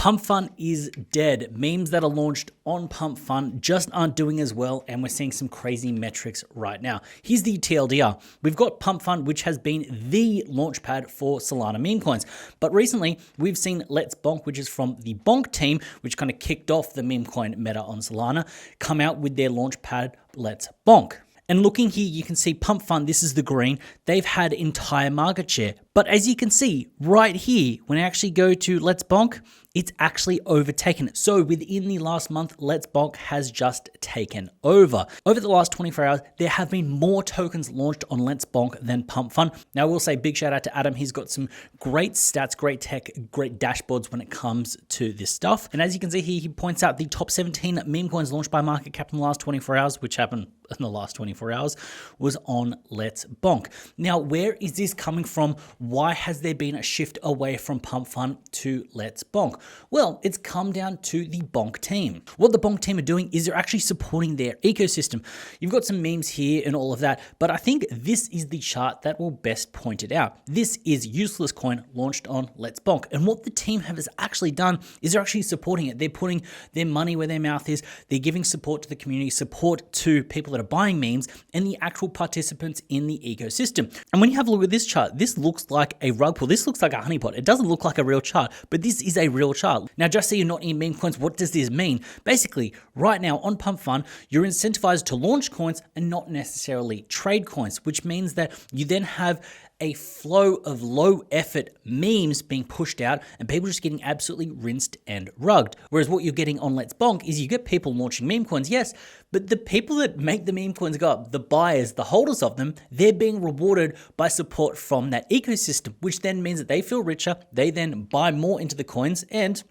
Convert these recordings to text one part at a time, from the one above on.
Pumpfun is dead. Memes that are launched on Pumpfun just aren't doing as well, and we're seeing some crazy metrics right now. Here's the TLDR. We've got Pumpfun, which has been the launchpad for Solana meme coins. But recently, we've seen Let's Bonk, which is from the Bonk team, which kind of kicked off the meme coin meta on Solana, come out with their launchpad, Let's Bonk. And looking here, you can see Pumpfun, this is the green, they've had entire market share. But as you can see right here, when I actually go to Let's Bonk, it's actually overtaken it. So within the last month, Let's Bonk has just taken over. Over the last 24 hours, there have been more tokens launched on Let's Bonk than Pumpfun. Now, I will say big shout out to Adam. He's got some great stats, great tech, great dashboards when it comes to this stuff. And as you can see here, he points out the top 17 meme coins launched by market cap in the last 24 hours, which happened in the last 24 hours, was on Let's Bonk. Now, where is this coming from? Why has there been a shift away from Pumpfun to Let's Bonk? Well, it's come down to the Bonk team. What the Bonk team are doing is they're actually supporting their ecosystem. You've got some memes here and all of that, but I think this is the chart that will best point it out. This is useless coin launched on Let's Bonk. And what the team has actually done is they're actually supporting it. They're putting their money where their mouth is. They're giving support to the community, support to people that are buying memes and the actual participants in the ecosystem. And when you have a look at this chart, this looks like a rug pull. This looks like a honeypot. It doesn't look like a real chart, but this is a real chart. Now, just so you're not in meme coins, what does this mean? Basically, right now on Pumpfun, you're incentivized to launch coins and not necessarily trade coins, which means that you then have a flow of low effort memes being pushed out and people just getting absolutely rinsed and rugged. Whereas what you're getting on Let's Bonk is you get people launching meme coins, yes, but the people that make the meme coins go up, the buyers, the holders of them, they're being rewarded by support from that ecosystem, which then means that they feel richer, they then buy more into the coins, and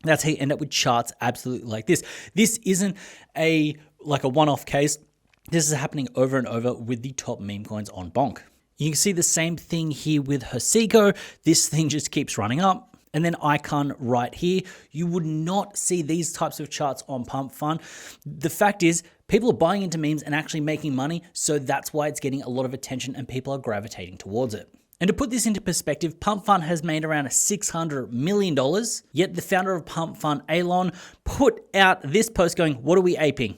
that's how you end up with charts absolutely like this. This isn't like a one-off case. This is happening over and over with the top meme coins on Bonk. You can see the same thing here with Hosiko. This thing just keeps running up. And then Icon right here. You would not see these types of charts on Pumpfun. The fact is, people are buying into memes and actually making money, so that's why it's getting a lot of attention and people are gravitating towards it. And to put this into perspective, Pumpfun has made around $600 million, yet the founder of Pumpfun, Elon, put out this post going, "What are we aping?"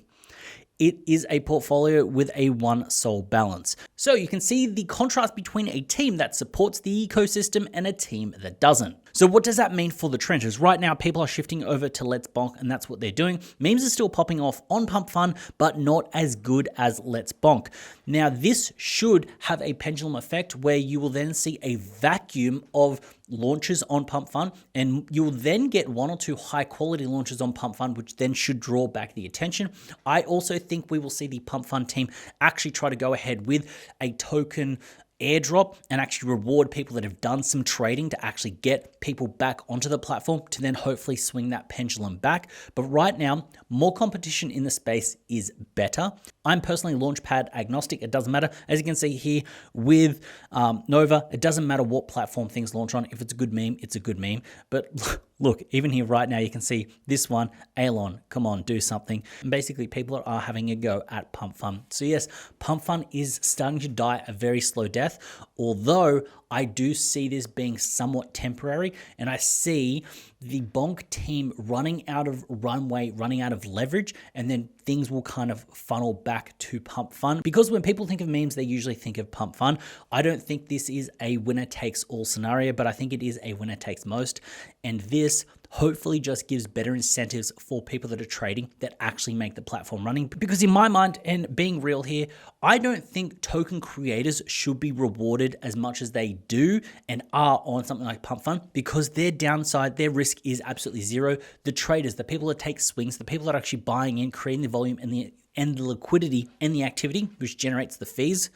It is a portfolio with a one soul balance. So you can see the contrast between a team that supports the ecosystem and a team that doesn't. So what does that mean for the trenches? Right now, people are shifting over to Let's Bonk, and that's what they're doing. Memes are still popping off on Pumpfun, but not as good as Let's Bonk. Now, this should have a pendulum effect where you will then see a vacuum of launches on Pumpfun, and you will then get one or two high quality launches on Pumpfun, which then should draw back the attention. I also think we will see the Pumpfun team actually try to go ahead with a token airdrop and actually reward people that have done some trading to actually get people back onto the platform to then hopefully swing that pendulum back. But right now, more competition in the space is better. I'm personally launchpad agnostic. It doesn't matter. As you can see here with Nova, it doesn't matter what platform things launch on. If it's a good meme, it's a good meme. But look, even here right now, you can see this one, Elon, come on, do something. And basically, people are having a go at Pumpfun. So yes, Pumpfun is starting to die a very slow death, although I do see this being somewhat temporary, and I see the Bonk team running out of runway, running out of leverage, and then things will kind of funnel back to Pumpfun. Because when people think of memes, they usually think of Pumpfun. I don't think this is a winner takes all scenario, but I think it is a winner takes most. And this hopefully just gives better incentives for people that are trading that actually make the platform running. Because in my mind, and being real here, I don't think token creators should be rewarded as much as they do and are on something like Pumpfun, because their downside, their risk is absolutely zero. The traders, the people that take swings, the people that are actually buying in, creating the volume and the liquidity and the activity, which generates the fees,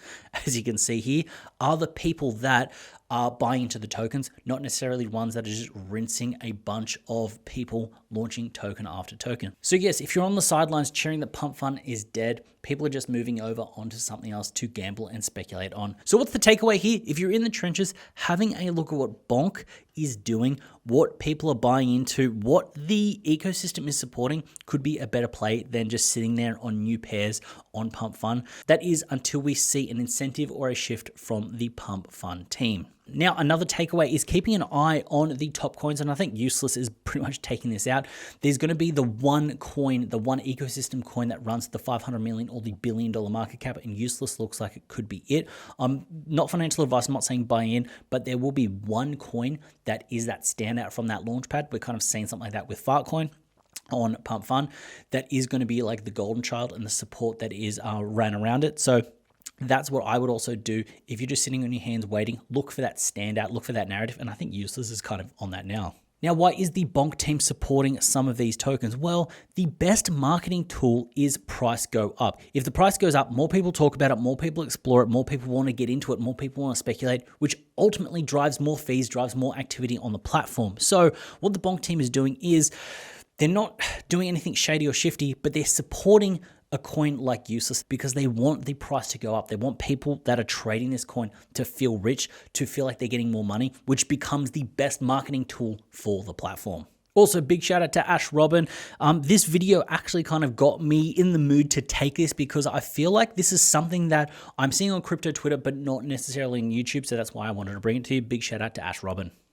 as you can see here, are the people that are buying into the tokens, not necessarily ones that are just rinsing a bunch of people launching token after token. So yes, if you're on the sidelines cheering that Pumpfun is dead, people are just moving over onto something else to gamble and speculate on. So what's the takeaway here? If you're in the trenches, having a look at what Bonk is doing, what people are buying into, what the ecosystem is supporting could be a better play than just sitting there on new pairs on Pumpfun. That is until we see an incentive or a shift from the Pumpfun team. Now, another takeaway is keeping an eye on the top coins, and I think Useless is pretty much taking this out. There's going to be the one coin, the one ecosystem coin that runs the 500 million or the $1 billion market cap, and Useless looks like it could be it. Not financial advice, I'm not saying buy in, but there will be one coin that is that standout from that launchpad. We're kind of seeing something like that with Fartcoin on Pumpfun. That is going to be like the golden child and the support that is ran around it. So that's what I would also do. If you're just sitting on your hands waiting, look for that standout, look for that narrative, and I think Useless is kind of on that now. Now, why is the Bonk team supporting some of these tokens? Well, the best marketing tool is price go up. If the price goes up, more people talk about it, more people explore it, more people want to get into it, more people want to speculate, which ultimately drives more fees, drives more activity on the platform. So what the Bonk team is doing is they're not doing anything shady or shifty, but they're supporting a coin like Useless because they want the price to go up. They want people that are trading this coin to feel rich, to feel like they're getting more money, which becomes the best marketing tool for the platform. Also, big shout out to Ash Robin. This video actually kind of got me in the mood to take this because I feel like this is something that I'm seeing on crypto Twitter, but not necessarily on YouTube. So that's why I wanted to bring it to you. Big shout out to Ash Robin.